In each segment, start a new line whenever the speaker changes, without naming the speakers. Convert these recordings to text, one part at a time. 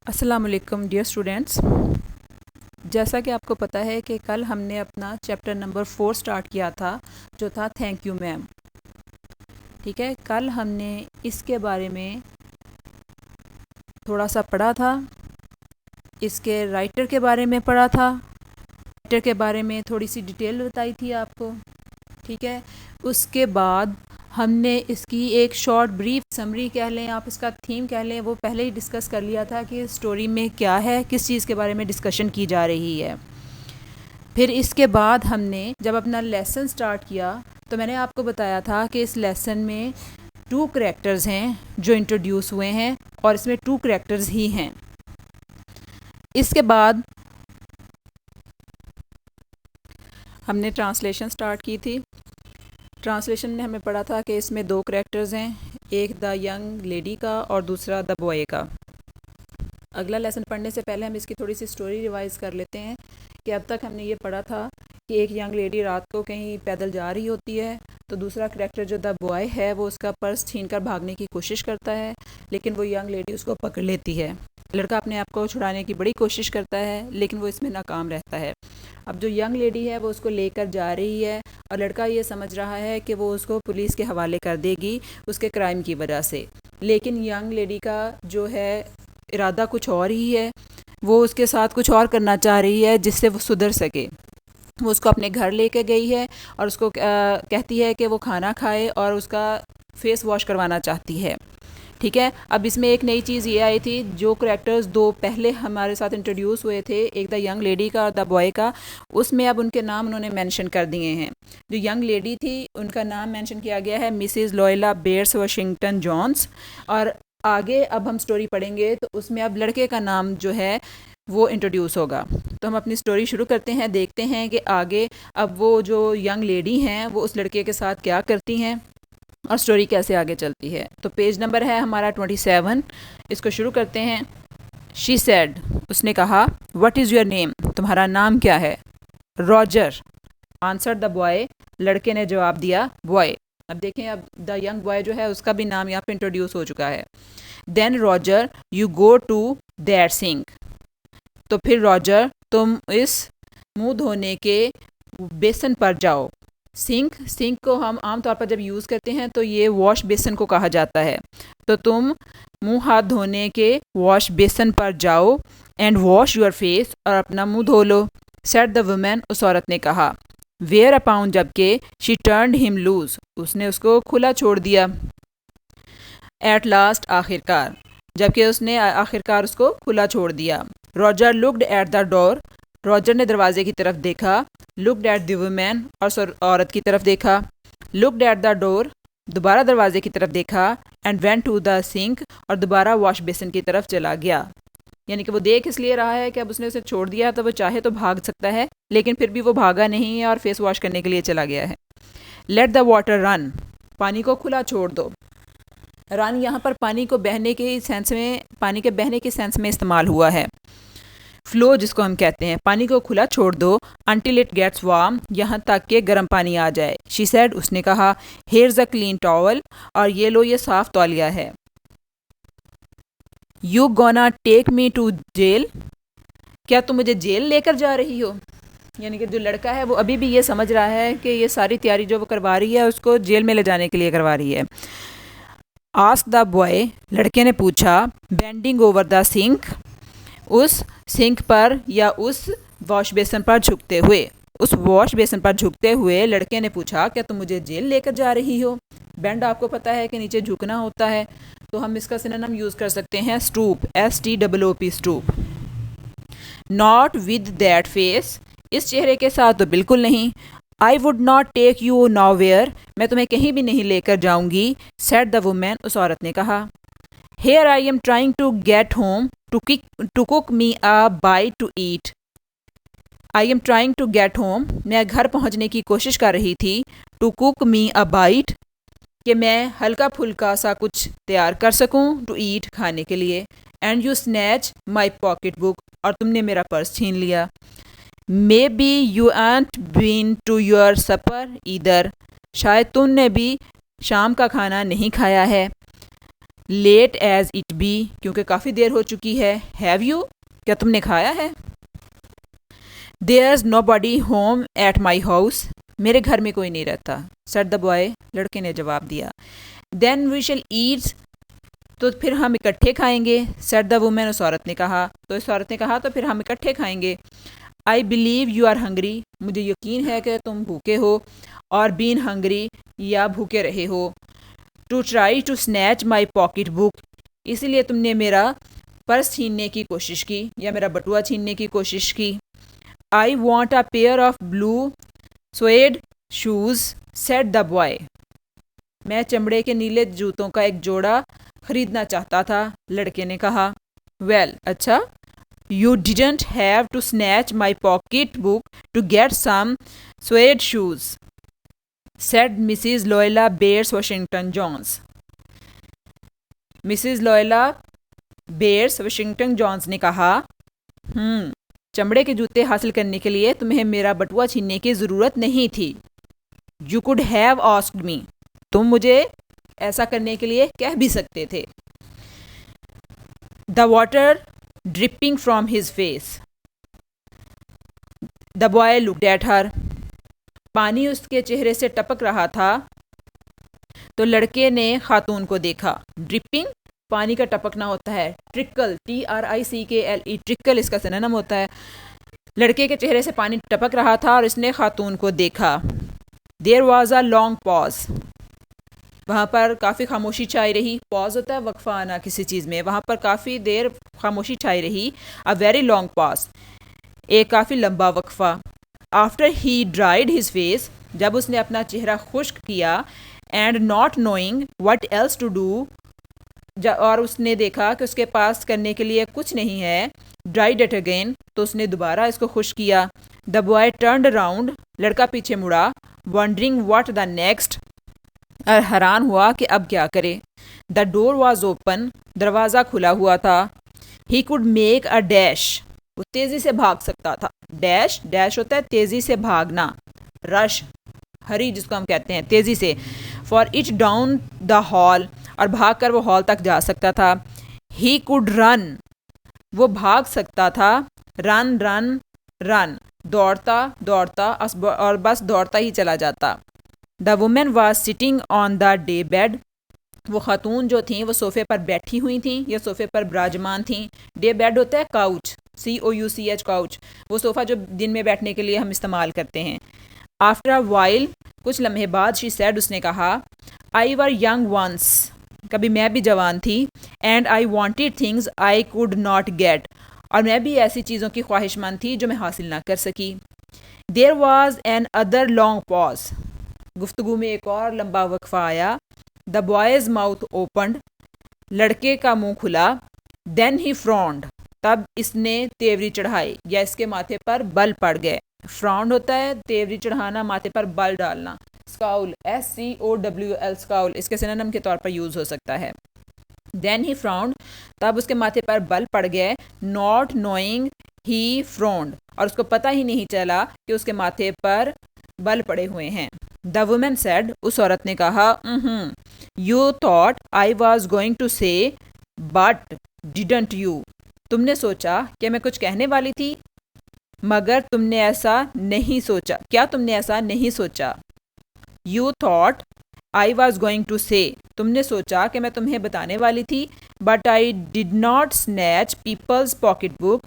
अस्सलाम वालेकुम dear students. जैसा कि आपको पता है कि कल हमने अपना चैप्टर नंबर 4 स्टार्ट किया था, जो था थैंक यू मैम। ठीक है, कल हमने इसके बारे में थोड़ा सा पढ़ा था, इसके राइटर के बारे में पढ़ा था, राइटर के बारे में थोड़ी सी डिटेल बताई थी आपको। ठीक है, उसके बाद हमने इसकी एक शॉर्ट ब्रीफ समरी कह लें, आप इसका थीम कह लें, वो पहले ही डिस्कस कर लिया था कि स्टोरी में क्या है, किस चीज़ के बारे में डिस्कशन की जा रही है। फिर इसके बाद हमने जब अपना लेसन स्टार्ट किया तो मैंने आपको बताया था कि इस लेसन में 2 करैक्टर्स हैं जो इंट्रोड्यूस हुए हैं और इसमें 2 करैक्टर्स ही हैं। इसके बाद हमने ट्रांसलेशन स्टार्ट की थी। ट्रांसलेशन में हमें पढ़ा था कि इसमें 2 करैक्टर्स हैं, एक द यंग लेडी का और दूसरा द बॉय का। अगला लेसन पढ़ने से पहले हम इसकी थोड़ी सी स्टोरी रिवाइज़ कर लेते हैं कि अब तक हमने ये पढ़ा था कि एक यंग लेडी रात को कहीं पैदल जा रही होती है, तो दूसरा करैक्टर जो द बॉय है वो उसका पर्स छीनकर भागने की कोशिश करता है, लेकिन वो यंग लेडी उसको पकड़ लेती है। लड़का अपने आप को छुड़ाने की बड़ी कोशिश करता है, लेकिन वो इसमें नाकाम रहता है। अब जो यंग लेडी है वो उसको लेकर जा रही है और लड़का ये समझ रहा है कि वो उसको पुलिस के हवाले कर देगी उसके क्राइम की वजह से, लेकिन यंग लेडी का जो है इरादा कुछ और ही है। वो उसके साथ कुछ और करना चाह रही है जिससे वो सुधर सके। वो उसको अपने घर लेके गई है और उसको कहती है कि वो खाना खाए और उसका फेस वॉश करवाना चाहती है। ठीक है, अब इसमें एक नई चीज़ ये आई थी, जो करैक्टर्स 2 पहले हमारे साथ इंट्रोड्यूस हुए थे, एक द यंग लेडी का और द बॉय का, उसमें अब उनके नाम उन्होंने मेंशन कर दिए हैं। जो यंग लेडी थी उनका नाम मेंशन किया गया है Mrs Loyla Bayers Washington Johns, और आगे अब हम स्टोरी पढ़ेंगे तो उसमें अब लड़के का नाम जो है वो इंट्रोड्यूस होगा। तो हम अपनी स्टोरी शुरू करते हैं, देखते हैं कि आगे अब वो जो यंग लेडी हैं वो उस लड़के के साथ क्या करती हैं और स्टोरी कैसे आगे चलती है। तो पेज नंबर है हमारा 27, इसको शुरू करते हैं। शी सेड, उसने कहा, व्हाट इज़ योर नेम, तुम्हारा नाम क्या है। रॉजर, आंसर द बॉय, लड़के ने जवाब दिया, बॉय। अब देखें, अब द यंग बॉय जो है उसका भी नाम यहाँ पे इंट्रोड्यूस हो चुका है। Then Roger you go to that sink, तो फिर रॉजर तुम इस मुंह धोने के बेसन पर जाओ। सिंक को हम आमतौर पर जब यूज़ करते हैं तो ये वॉश बेसन को कहा जाता है। तो तुम मुंह हाथ धोने के वॉश बेसन पर जाओ एंड वॉश योर फेस, और अपना मुंह धो लो। सेड द वुमेन, उस औरत ने कहा। वेयर अपाउन, जबकि शी टर्न्ड हिम लूज, उसने उसको खुला छोड़ दिया। एट लास्ट, आखिरकार, जबकि उसने आखिरकार उसको खुला छोड़ दिया। Roger looked at the door, Roger ने दरवाजे की तरफ देखा। लुक्ड एट द वुमेन, और औरत की तरफ देखा। लुक्ड एट द डोर, दोबारा दरवाजे की तरफ देखा। And went to the sink, और दोबारा वॉश बेसिन की तरफ चला गया। यानी कि वो देख इसलिए रहा है कि अब उसने उसे छोड़ दिया तो वो चाहे तो भाग सकता है, लेकिन फिर भी वो भागा नहीं है और फेस वॉश करने के लिए चला गया है। लेट द वाटर रन, पानी को खुला छोड़ दो। रन यहाँ पर पानी को बहने के सेंस में, पानी के बहने के सेंस में इस्तेमाल हुआ है। फ्लो जिसको हम कहते हैं, पानी को खुला छोड़ दो। अनटिल इट गेट्स वार्म, यहाँ तक कि गर्म पानी आ जाए। शी सेड, उसने कहा। हेयर्स अ क्लीन टॉवल, और ये लो ये साफ तौलिया है। You gonna take me to jail, क्या तुम मुझे जेल लेकर जा रही हो। यानी कि जो लड़का है वो अभी भी ये समझ रहा है कि ये सारी तैयारी जो वो करवा रही है उसको जेल में ले जाने के लिए करवा रही है। आस्क द बॉय, लड़के ने पूछा। बेंडिंग ओवर द सिंक, उस सिंक पर या उस वॉश बेसन पर झुकते हुए, उस वॉश बेसन पर झुकते हुए लड़के ने पूछा, क्या तुम मुझे जेल लेकर जा रही हो। बेंड आपको पता है कि नीचे झुकना होता है, तो हम इसका सिनोनिम यूज़ कर सकते हैं stoop, STOOP, stoop. Not with that face, इस चेहरे के साथ तो बिल्कुल नहीं। I would not take you nowhere, मैं तुम्हें कहीं भी नहीं लेकर जाऊंगी। सेड द वुमेन, उस औरत ने कहा। Here I am trying to get home to cook me a bite to eat. I am trying to get home, मैं घर पहुंचने की कोशिश कर रही थी। To cook me a bite, कि मैं हल्का फुल्का सा कुछ तैयार कर सकूं, टू ईट, खाने के लिए। And you snatch my pocketbook, और तुमने मेरा पर्स छीन लिया। Maybe you ain't been to your supper either, शायद तुमने भी शाम का खाना नहीं खाया है। लेट एज इट बी, क्योंकि काफ़ी देर हो चुकी है। हैव यू, क्या तुमने खाया है? There's nobody home at my house, मेरे घर में कोई नहीं रहता। सेड द बॉय, लड़के ने जवाब दिया। देन वी शैल ईट, तो फिर हम इकट्ठे खाएंगे। सेड द वुमेन, उस औरत ने कहा। तो इस औरत ने कहा तो फिर हम इकट्ठे खाएंगे। I believe you are hungry, मुझे यकीन है कि तुम भूखे हो। और बीन हंग्री, या भूखे रहे हो। To try to snatch my pocketbook, इसीलिए तुमने मेरा पर्स छीनने की कोशिश की या मेरा बटुआ छीनने की कोशिश की। I want a pair of blue swayed shoes, said the boy, मैं चमड़े के नीले जूतों का एक जोड़ा खरीदना चाहता था, लड़के ने कहा। वेल, अच्छा, you didn't have to snatch my pocketbook to get some suede shoes, said Mrs Luella Bates Washington Jones. Mrs Luella Bates Washington Jones ने कहा, चमड़े के जूते हासिल करने के लिए तुम्हें मेरा बटुआ छीनने की ज़रूरत नहीं थी। You could have asked me, तुम मुझे ऐसा करने के लिए कह भी सकते थे। The water dripping from his face, the boy looked at her, पानी उसके चेहरे से टपक रहा था तो लड़के ने खातून को देखा। ड्रिपिंग पानी का टपकना होता है। ट्रिकल, TRICKLE, ट्रिकल इसका सिनोनिम होता है। लड़के के चेहरे से पानी टपक रहा था और इसने खातून को देखा। There was a long pause, वहाँ पर काफ़ी खामोशी छाई रही। पॉज होता है वक्फा आना किसी चीज़ में, वहाँ पर काफ़ी देर खामोशी छाई रही। अ वेरी लॉन्ग पॉज, एक काफ़ी लंबा वक्फा। After he dried his face, जब उसने अपना चेहरा खुश्क किया। And not knowing what else to do, और उसने देखा कि उसके पास करने के लिए कुछ नहीं है। ड्राइड इट अगेन, तो उसने दोबारा इसको खुश्क किया। द बॉय टर्नड अराउंड, लड़का पीछे मुड़ा। वंडरिंग व्हाट द नेक्स्ट, और हैरान हुआ कि अब क्या करे। द डोर वॉज ओपन, दरवाज़ा खुला हुआ था। He could make a dash, वो तेज़ी से भाग सकता था। डैश, डैश होता है तेज़ी से भागना। रश, हरी जिसको हम कहते हैं, तेज़ी से। For it down the hall, और भाग कर वो हॉल तक जा सकता था। ही कुड रन, वो भाग सकता था। रन रन रन, दौड़ता दौड़ता, और बस दौड़ता ही चला जाता। The women was sitting on the day bed, वो खातून जो थी वो सोफ़े पर बैठी हुई थी या सोफ़े पर विराजमान थी। डे बेड होता है काउच, COUCH, काउच, वो सोफ़ा जो दिन में बैठने के लिए हम इस्तेमाल करते हैं। आफ्टर अ वाइल, कुछ लम्हे बाद, शी सेड, उसने कहा, आई वर यंग वंस, कभी मैं भी जवान थी। And I wanted things I could not gate, और मैं भी ऐसी चीज़ों की ख्वाहिशमंद थी जो मैं हासिल ना कर सकी। There was another long pause, गुफ्तगू में एक और लंबा वक्फा आया। द बॉयज़ माउथ ओपन्ड, लड़के का मुंह खुला। देन ही फ्रॉन्ड, तब इसने तेवरी चढ़ाई या इसके माथे पर बल पड़ गए। फ्रॉन्ड होता है तेवरी चढ़ाना, माथे पर बल डालना। स्काउल, SCOWL, स्काउल इसके सिनोनिम के तौर पर यूज़ हो सकता है। देन ही फ्रॉन्ड, तब उसके माथे पर बल पड़ गए। नॉट नोइंग ही फ्रॉन्ड, और उसको पता ही नहीं चला कि उसके माथे पर बल पड़े हुए हैं। द वुमेन सेड, उस औरत ने कहा, you thought I was going to say but didn't you, तुमने सोचा कि मैं कुछ कहने वाली थी मगर तुमने ऐसा नहीं सोचा। क्या तुमने ऐसा नहीं सोचा? You thought I was going to say, तुमने सोचा कि मैं तुम्हें बताने वाली थी। But I did not snatch people's pocketbook,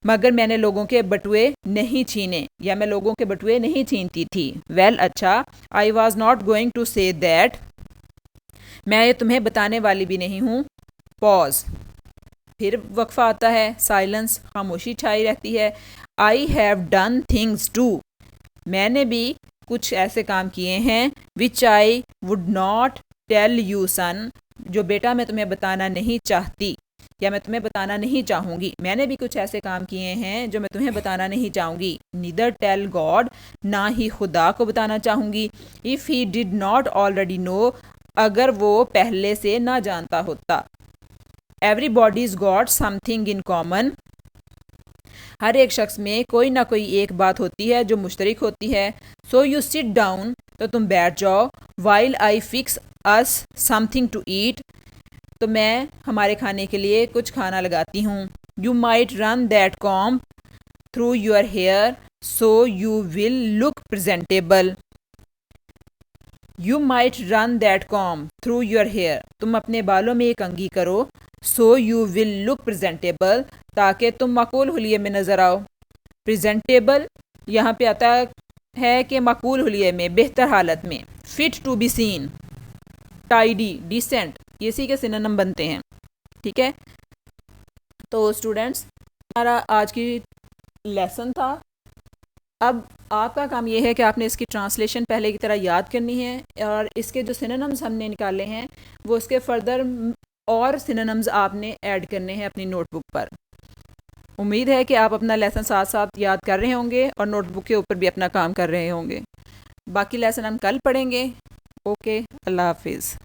मगर मैंने लोगों के बटुए नहीं छीने या मैं लोगों के बटुए नहीं छीनती थी। वेल, अच्छा, I was not going to say that, मैं ये तुम्हें बताने वाली भी नहीं हूँ। पॉज, फिर वक्फा आता है। साइलेंस, खामोशी छाई रहती है। I have done things to, मैंने भी कुछ ऐसे काम किए हैं। Which I would not tell you son, जो बेटा मैं तुम्हें बताना नहीं चाहती या मैं तुम्हें बताना नहीं चाहूँगी। मैंने भी कुछ ऐसे काम किए हैं जो मैं तुम्हें बताना नहीं चाहूँगी। नीदर टेल गॉड, ना ही खुदा को बताना चाहूँगी। If he did not already know, अगर वो पहले से ना जानता होता। Everybody's got something in common, हर एक शख्स में कोई ना कोई एक बात होती है जो मुश्तरक होती है। सो यू सिट डाउन, तो तुम बैठ जाओ। While I fix us something to eat, तो मैं हमारे खाने के लिए कुछ खाना लगाती हूँ. You might run that comb through your hair so you will look presentable. You might run that comb through your hair. तुम अपने बालों में एक कंघी करो. So you will look presentable, ताकि तुम माकूल हुलिये में नज़र आओ. प्रेजेंटेबल यहाँ पे आता है कि माकूल हुलिये में, बेहतर हालत में. Fit to be seen, tidy, decent, ये इसी के सिनोनिम बनते हैं. ठीक है, तो स्टूडेंट्स हमारा आज की लेसन था. अब आपका काम ये है कि आपने इसकी ट्रांसलेशन पहले की तरह याद करनी है और इसके जो सिनोनिम्स हमने निकाले हैं वो उसके फर्दर और सिनोनिम्स आपने ऐड करने हैं अपनी नोटबुक पर. उम्मीद है कि आप अपना लेसन साथ साथ याद कर रहे होंगे और नोटबुक के ऊपर भी अपना काम कर रहे होंगे. बाकी लेसन हम कल पढ़ेंगे. ओके, अल्लाह हाफिज़.